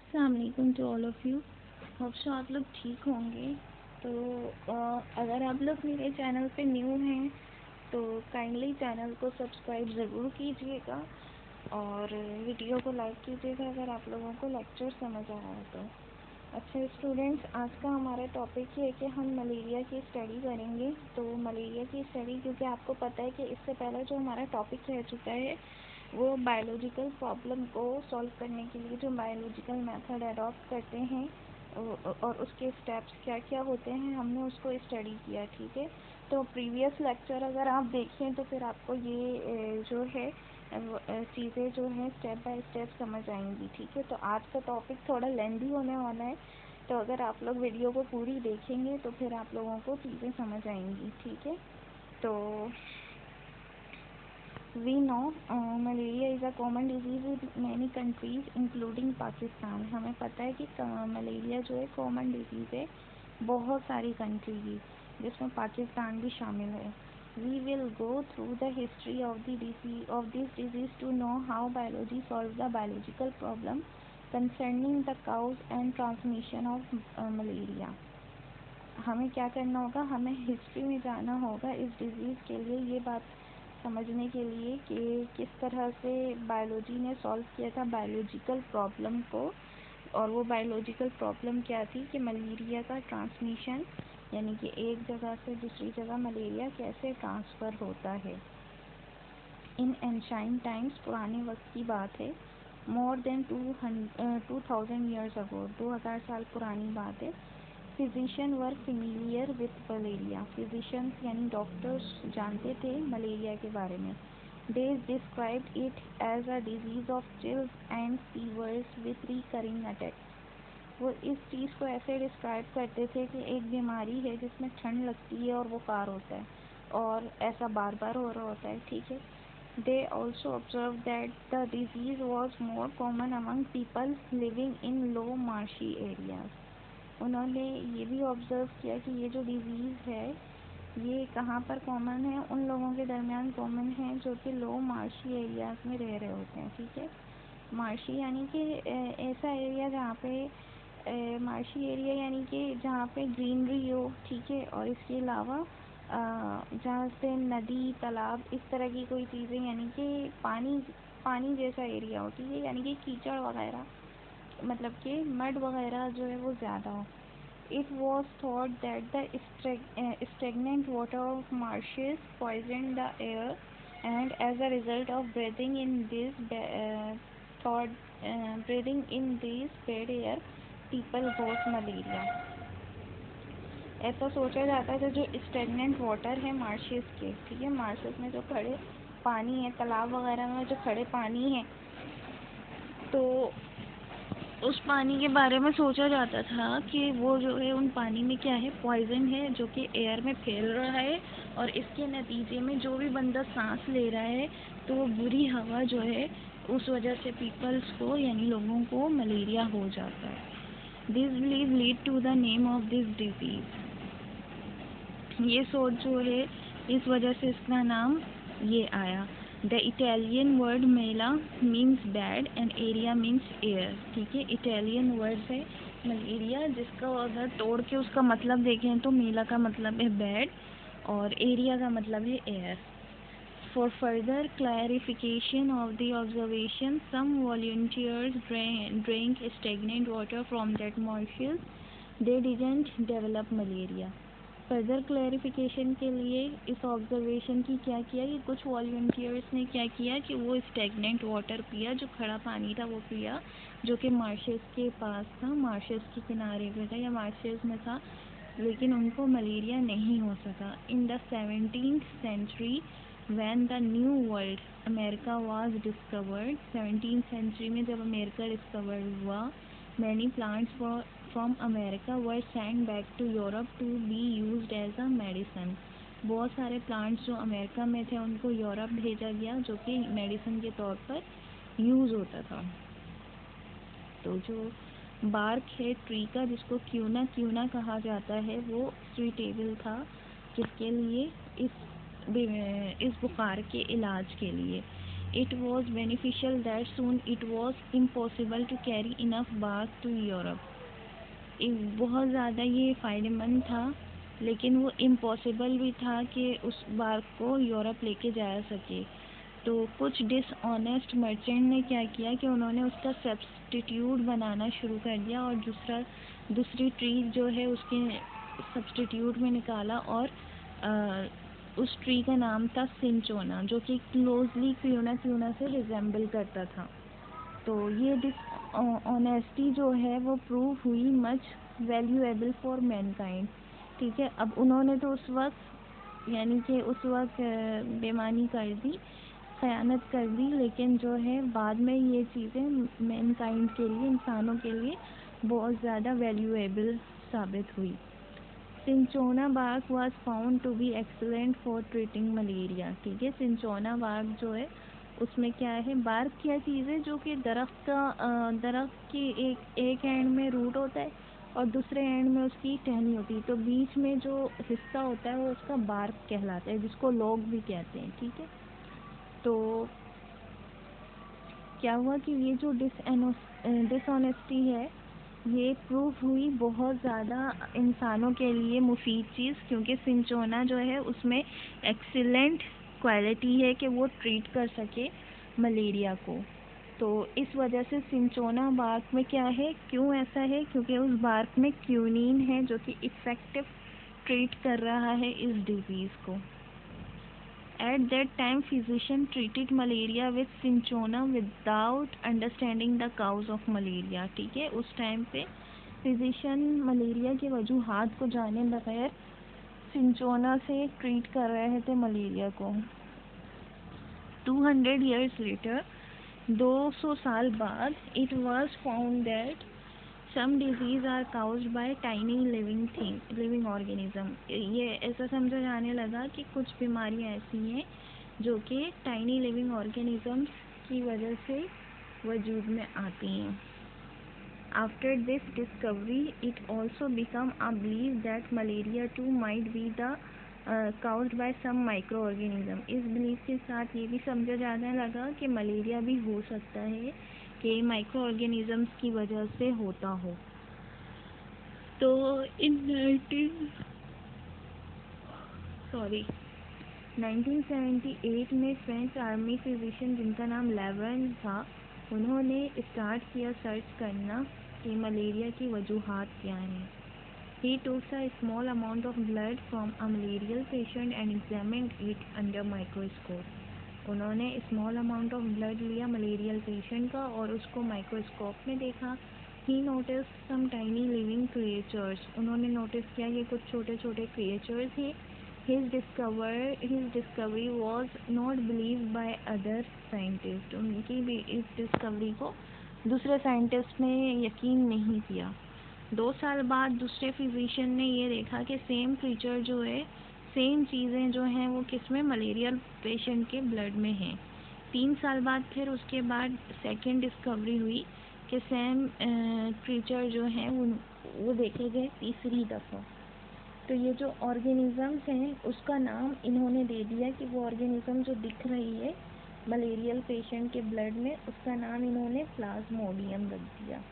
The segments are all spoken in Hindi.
अस्सलाम वालेकुम to all of you. Hope so आप लोग ठीक होंगे। तो अगर आप लोग मेरे चैनल पे न्यू हैं तो काइंडली चैनल को सब्सक्राइब ज़रूर कीजिएगा और वीडियो को लाइक कीजिएगा अगर आप लोगों को लेक्चर समझ आ रहा है तो। अच्छा स्टूडेंट्स, आज का हमारा टॉपिक ये है कि हम मलेरिया की स्टडी करेंगे। तो मलेरिया की स्टडी, क्योंकि आपको पता है कि इससे पहले जो हमारा टॉपिक रह चुका है वो बायोलॉजिकल प्रॉब्लम को सॉल्व करने के लिए जो बायोलॉजिकल मेथड अडॉप्ट करते हैं और उसके स्टेप्स क्या क्या होते हैं, हमने उसको स्टडी किया। ठीक है, तो प्रीवियस लेक्चर अगर आप देखें तो फिर आपको ये जो है चीज़ें जो हैं स्टेप बाय स्टेप समझ आएंगी। ठीक है, तो आज का टॉपिक थोड़ा लेंदी होने वाला है, तो अगर आप लोग वीडियो को पूरी देखेंगे तो फिर आप लोगों को चीज़ें समझ आएंगी। ठीक है, तो we know malaria is a common disease in many countries including Pakistan. हमें पता है कि मलेरिया जो है कॉमन डिजीज़ है बहुत सारी कंट्री की, जिसमें पाकिस्तान भी शामिल है। We will go through the history of this disease to know how biology solves the biological problem concerning the cause and transmission of malaria। हमें क्या करना होगा, हमें हिस्ट्री में जाना होगा इस डिज़ीज़ के लिए, ये बात समझने के लिए कि किस तरह से बायोलॉजी ने सॉल्व किया था बायोलॉजिकल प्रॉब्लम को। और वो बायोलॉजिकल प्रॉब्लम क्या थी कि मलेरिया का ट्रांसमिशन, यानी कि एक जगह से दूसरी जगह मलेरिया कैसे ट्रांसफ़र होता है। इन एंशाइंट टाइम्स, पुराने वक्त की बात है, मोर देन 2000 ईयर्स अगो, 2000 साल पुरानी बात है। Physician were familiar with malaria. Physicians यानी डॉक्टर्स जानते थे मलेरिया के बारे में। They described it as a disease of chills and fevers with recurring attacks. वो इस चीज़ को ऐसे डिस्क्राइब करते थे कि एक बीमारी है जिसमें ठंड लगती है और बुखार होता है और ऐसा बार बार हो रहा होता है। ठीक है, they also observe that the disease was more common among people living in low marshy areas. उन्होंने ये भी ऑब्ज़र्व किया कि ये जो डिज़ीज़ है ये कहाँ पर कॉमन है, उन लोगों के दरमियान कॉमन है जो कि लो मार्शी एरियाज़ में रह रहे होते हैं। ठीक है, मार्शी यानी कि ऐसा एरिया जहाँ पे मार्शी एरिया यानी कि जहाँ पे ग्रीनरी हो। ठीक है, और इसके अलावा जहाँ से नदी तालाब इस तरह की कोई चीज़ें, यानी कि पानी जैसा एरिया हो। ठीक है, यानी कि कीचड़ वगैरह, मतलब कि मड वगैरह जो है वो ज़्यादा हो। It was thought that the stagnant water of marshes poisoned the air, and as a result of breathing in this bad air, people got malaria। ऐसा सोचा जाता है जो स्टेगनेंट वाटर है मार्शेस के, ठीक है, मार्शेस में जो खड़े पानी है, तालाब वगैरह में जो खड़े पानी है, तो उस पानी के बारे में सोचा जाता था कि वो जो है उन पानी में क्या है, पॉइजन है जो कि एयर में फैल रहा है, और इसके नतीजे में जो भी बंदा सांस ले रहा है तो वो बुरी हवा जो है उस वजह से पीपल्स को यानी लोगों को मलेरिया हो जाता है। This believe lead to the name of this disease. ये सोच जो है इस वजह से इसका नाम ये आया। The Italian word Mela means bad and area means air. ठीक है, इटालियन वर्ड है मलेरिया, जिसका अगर तोड़ के उसका मतलब देखें तो मेला का मतलब है बैड और एरिया का मतलब है air. For further clarification of the observation, some volunteers drank stagnant water from that marshes. They didn't develop malaria. Further clarification के लिए इस ऑब्जर्वेशन की क्या किया कि कुछ वॉल्टियर्स ने क्या किया कि वो स्टेगनेंट वाटर पिया, जो खड़ा पानी था वो पिया, जो कि मार्शेस के पास था, मार्शेस के किनारे पे था या मार्शेस में था, लेकिन उनको मलेरिया नहीं हो सका। In the 17th century when the new world America was discovered, 17th century में जब अमेरिका डिस्कवर हुआ, many plants from America were sent back to Europe to be used as a medicine। बहुत सारे प्लांट्स जो अमेरिका में थे उनको यूरोप भेजा गया जो कि मेडिसिन के तौर पर यूज़ होता था। तो जो बार्क है ट्री का, जिसको क्यूना कहा जाता है, वो सुइटेबल था किसके लिए, इस बुखार के इलाज के लिए। it was beneficial that soon it was impossible to carry enough bark to Europe. बहुत ज़्यादा ये फ़ायदेमंद था, लेकिन वो इम्पॉसिबल भी था कि उस बार्क को यूरोप लेके जा सके। तो कुछ डिसऑनेस्ट मर्चेंट ने क्या किया कि उन्होंने उसका सब्स्टिट्यूट बनाना शुरू कर दिया और दूसरी ट्री जो है उसके सब्स्टिट्यूट में निकाला, और उस ट्री का नाम था सिंचोना, जो कि क्लोजली क्यूना से रिजेंबल करता था। तो ये डिसऑनेस्टी जो है वो प्रूव हुई मच वैल्यूएबल फॉर मैनकाइंड। ठीक है, अब उन्होंने तो उस वक्त बेईमानी कर दी, खयानत कर दी, लेकिन जो है बाद में ये चीज़ें मैनकाइंड के लिए, इंसानों के लिए बहुत ज़्यादा वैल्यूएबल साबित हुई। Cinchona bark was found to be excellent for treating malaria. ठीक है, सिंचोना बार्क जो है उसमें क्या है, बार्क क्या चीज़ है, जो कि दरख्त की एक एंड में रूट होता है और दूसरे एंड में उसकी टहनी होती है, तो बीच में जो हिस्सा होता है वो उसका बार्क कहलाता है, जिसको लोग भी कहते हैं। ठीक है, तो क्या हुआ कि ये जो डिसऑनेस्टी है ये प्रूव हुई बहुत ज़्यादा इंसानों के लिए मुफीद चीज़, क्योंकि सिंचोना जो है उसमें एक्सीलेंट क्वालिटी है कि वो ट्रीट कर सके मलेरिया को। तो इस वजह से सिंचोना बार्क में क्या है, क्यों ऐसा है, क्योंकि उस बार्क में क्यूनिन है जो कि इफ़ेक्टिव ट्रीट कर रहा है इस डिजीज़ को। At that time, physician treated malaria with cinchona without understanding the cause of malaria. ठीक है, उस टाइम पे फिजिशियन मलेरिया के वजूहात को जाने बगैर सिंचोना से ट्रीट कर रहे थे मलेरिया को। 200 years later, 200 साल बाद, it was found that some disease are caused by tiny living organism. ये ऐसा समझा जाने लगा कि कुछ बीमारियां ऐसी हैं जो कि टाइनी लिविंग ऑर्गेनिजम्स की वजह से वजूद में आती हैं। After this discovery, it also became a belief that malaria too might be caused by some microorganism. इस बिलीफ के साथ ये भी समझा जाने लगा कि मलेरिया भी हो सकता है कि माइक्रो ऑर्गेनिजम्स की वजह से होता हो। तो इन 1978 में फ्रेंच आर्मी फिजिशियन जिनका नाम लेवन था, उन्होंने स्टार्ट किया सर्च करना कि मलेरिया की वजूहात क्या हैं। He took a small amount of blood from a malarial patient and examined it under microscope. उन्होंने स्मॉल अमाउंट ऑफ ब्लड लिया मलेरियल पेशेंट का और उसको माइक्रोस्कोप में देखा। ही नोटिस सम टाइनी लिविंग क्रिएचर्स, उन्होंने नोटिस किया कि कुछ छोटे छोटे क्रिएचर्स हैं। His discovery was not believed by other scientist, उनकी भी इस डिस्कवरी को दूसरे साइंटिस्ट ने यकीन नहीं किया। 2 साल बाद दूसरे फिजिशियन ने ये देखा कि सेम क्रीचर जो है, सेम चीज़ें जो हैं वो किसमें, मलेरियल पेशेंट के ब्लड में हैं। 3 साल बाद फिर उसके बाद सेकंड डिस्कवरी हुई कि सेम क्रीचर जो हैं वो देखे गए तीसरी दफ़ा। तो ये जो ऑर्गेनिज़म्स हैं उसका नाम इन्होंने दे दिया कि वो ऑर्गेनिज़म जो दिख रही है मलेरियल पेशेंट के ब्लड में, उसका नाम इन्होंने प्लाज्मोडियम रख दिया।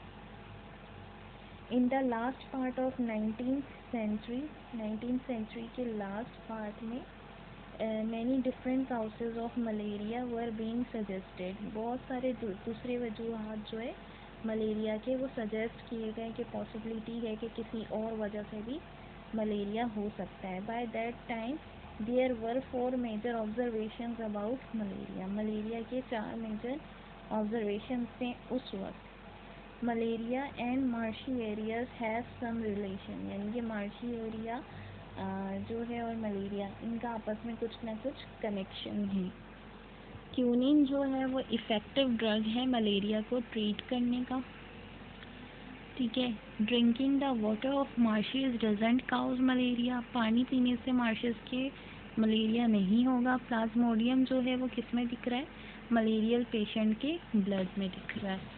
In the last part of 19th century के लास्ट पार्ट में many different causes of malaria were being suggested, बहुत सारे दूसरे वजूहात जो है मलेरिया के वो सजेस्ट किए गए कि पॉसिबिलिटी है कि किसी और वजह से भी मलेरिया हो सकता है। By that time there were 4 major observations about malaria के 4 मेजर ऑब्जर्वेशंस थे उस वक्त। Malaria and marshy areas have some relation, यानी कि मार्शी एरिया जो है और मलेरिया, इनका आपस में कुछ ना कुछ कनेक्शन है। क्यूनिन जो है वो इफ़ेक्टिव ड्रग है मलेरिया को ट्रीट करने का। ठीक है, drinking the water of marshes doesn't cause malaria, पानी पीने से मार्शेस के मलेरिया नहीं होगा। प्लाज्मोडियम जो है वो किस में दिख रहा है, मलेरियल पेशेंट के ब्लड में दिख रहा है।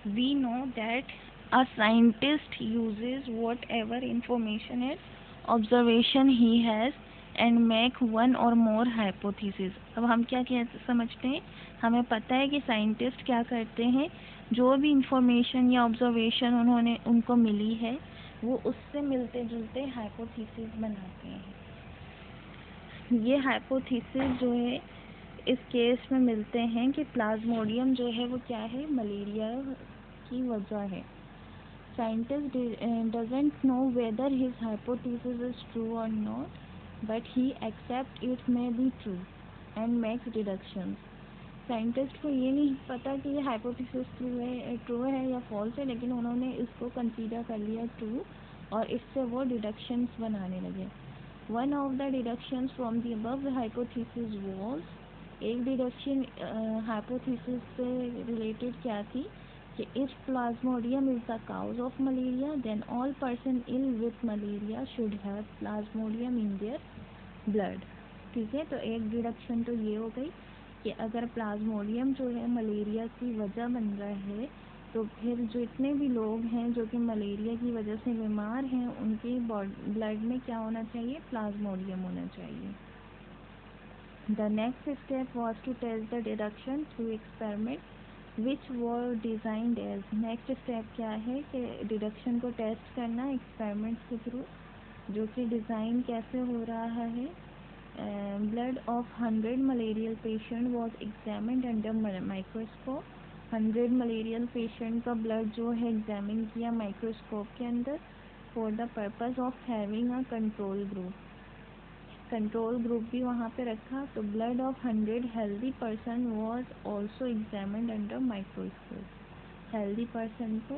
We know that a scientist uses whatever information and observation he has and make one और मोर हाइपोथेसिस। अब हम क्या समझते हैं, हमें पता है कि साइंटिस्ट क्या करते हैं, जो भी इंफॉर्मेशन या ऑब्जर्वेशन उनको मिली है वो उससे मिलते जुलते हाइपोथेसिस बनाते हैं। ये हाइपोथेसिस जो है इस केस में मिलते हैं कि प्लाज्मोडियम जो है वो क्या है, मलेरिया की वजह है। Scientist doesn't know whether his hypothesis is true or not, but he accepts it may be true and makes deductions. Scientist को ये नहीं पता कि ये हाइपोथेसिस ट्रू है या फॉल्स है, लेकिन उन्होंने इसको कंसीडर कर लिया ट्रू और इससे वो डिडक्शंस बनाने लगे। One of the deductions from the above hypothesis was, एक डिडक्शन हाइपोथेसिस से रिलेटेड क्या थी कि if plasmodium is the cause of malaria, then all person ill with malaria should have plasmodium in their blood। ठीक है, तो एक डिडक्शन तो ये हो गई कि अगर प्लाज्मोडियम जो है मलेरिया की वजह बन रहा है, तो फिर जितने भी लोग हैं जो कि मलेरिया की वजह से बीमार हैं उनके ब्लड में क्या होना चाहिए, प्लाज्मोडियम होना चाहिए। The next step was to test the deduction through experiment which were designed as। Next step क्या है कि डिडक्शन को टेस्ट करना एक्सपेरिमेंट्स के थ्रू, जो कि डिज़ाइन कैसे हो रहा है। Blood of 100 malarial patient was examined under microscope. 100 malarial patient का ब्लड जो है एग्जामिन किया माइक्रोस्कोप के अंदर for the purpose of having a control group. Control group भी वहाँ पे रखा। तो blood of 100 healthy person was also examined under microscope. Healthy person को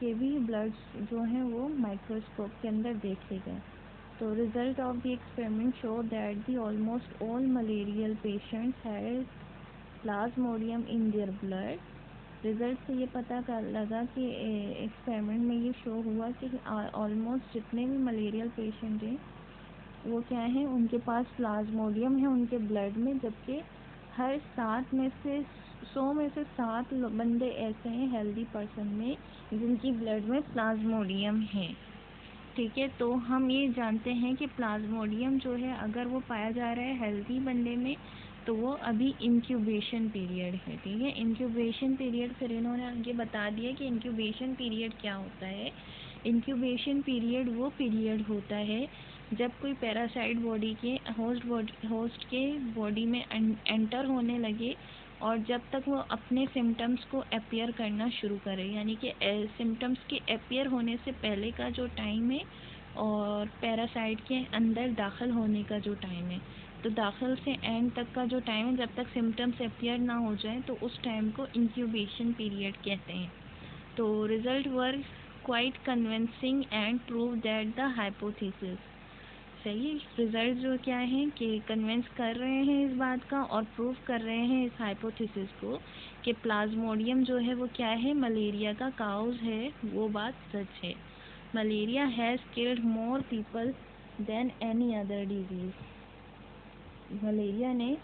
के भी ब्लड्स जो हैं वो माइक्रोस्कोप के अंदर देखे गए। तो result of the experiment show that the almost all malarial patients had Plasmodium in their blood. Result से ये पता लगा कि एक्सपेरिमेंट में ये शो हुआ कि ऑलमोस्ट जितने भी मलेरियल पेशेंट हैं वो क्या है, उनके पास प्लाज्मोडियम है उनके ब्लड में, जबकि हर 100 में से 7 बंदे ऐसे हैं हेल्दी पर्सन में जिनकी ब्लड में प्लाज्मोडियम है। ठीक है, तो हम ये जानते हैं कि प्लाज्मोडियम जो है अगर वो पाया जा रहा है हेल्दी बंदे में तो वो अभी इंक्यूबेशन पीरियड है। ठीक है, इंक्यूबेशन पीरियड फिर इन्होंने आगे बता दिया कि इंक्यूबेशन पीरियड क्या होता है। इंक्यूबेशन पीरियड वो पीरियड होता है जब कोई पैरासाइट बॉडी के होस्ट के बॉडी में एंटर होने लगे और जब तक वो अपने सिम्टम्स को अपीयर करना शुरू करे, यानी कि सिम्टम्स के अपीयर होने से पहले का जो टाइम है और पैरासाइट के अंदर दाखिल होने का जो टाइम है। तो दाखिल से एंड तक का जो टाइम है, जब तक सिम्टम्स अपीयर ना हो जाए, तो उस टाइम को इंक्यूबेशन पीरियड कहते हैं। तो result were quite convincing and prove that the hypothesis. सही, रिजल्ट जो क्या है कि कन्विंस कर रहे हैं इस बात का और प्रूव कर रहे हैं इस हाइपोथेसिस को कि प्लाज्मोडियम जो है वो क्या है, मलेरिया का काउज है। वो बात सच है। Malaria has killed more people than any other disease. Malaria ने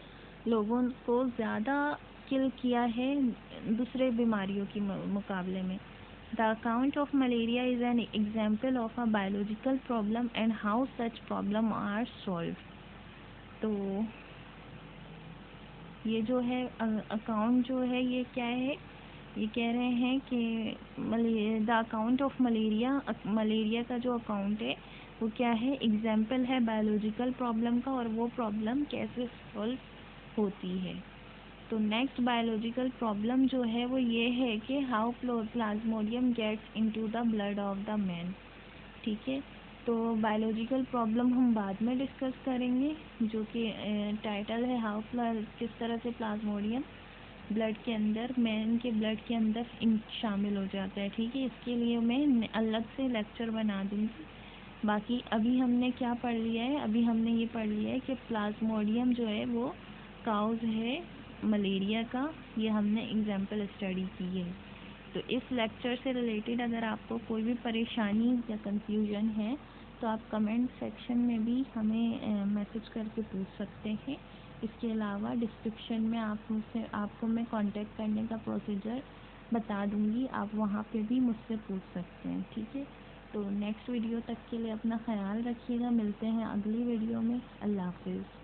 लोगों को ज़्यादा किल किया है दूसरे बीमारियों के मुकाबले में। The account of malaria is an example of a biological problem and how such problem are solved। तो ये जो है अकाउंट जो है ये क्या है, ये कह रहे हैं कि द अकाउंट ऑफ मलेरिया का जो अकाउंट है वो क्या है, एग्जाम्पल है बायोलॉजिकल प्रॉब्लम का और वो प्रॉब्लम कैसे सॉल्व होती है। तो नेक्स्ट बायोलॉजिकल प्रॉब्लम जो है वो ये है कि how plasmodium gets into the blood of the man. ठीक है, तो बायोलॉजिकल प्रॉब्लम हम बाद में डिस्कस करेंगे, जो कि टाइटल है हाउ किस तरह से प्लाज्मोडियम ब्लड के अंदर, मैन के ब्लड के अंदर शामिल हो जाता है। ठीक है, इसके लिए मैं अलग से लेक्चर बना दूँगी। बाकी अभी हमने क्या पढ़ लिया है, अभी हमने ये पढ़ लिया है कि प्लाज्मोडियम जो है वो काउज है मलेरिया का, ये हमने एग्जाम्पल स्टडी की है। तो इस लेक्चर से रिलेटेड अगर आपको कोई भी परेशानी या कंफ्यूजन है तो आप कमेंट सेक्शन में भी हमें मैसेज करके पूछ सकते हैं। इसके अलावा डिस्क्रिप्शन में आपको मैं कांटेक्ट करने का प्रोसीजर बता दूंगी, आप वहाँ पे भी मुझसे पूछ सकते हैं। ठीक है, तो नेक्स्ट वीडियो तक के लिए अपना ख्याल रखिएगा, मिलते हैं अगली वीडियो में। अल्लाह हाफिज़।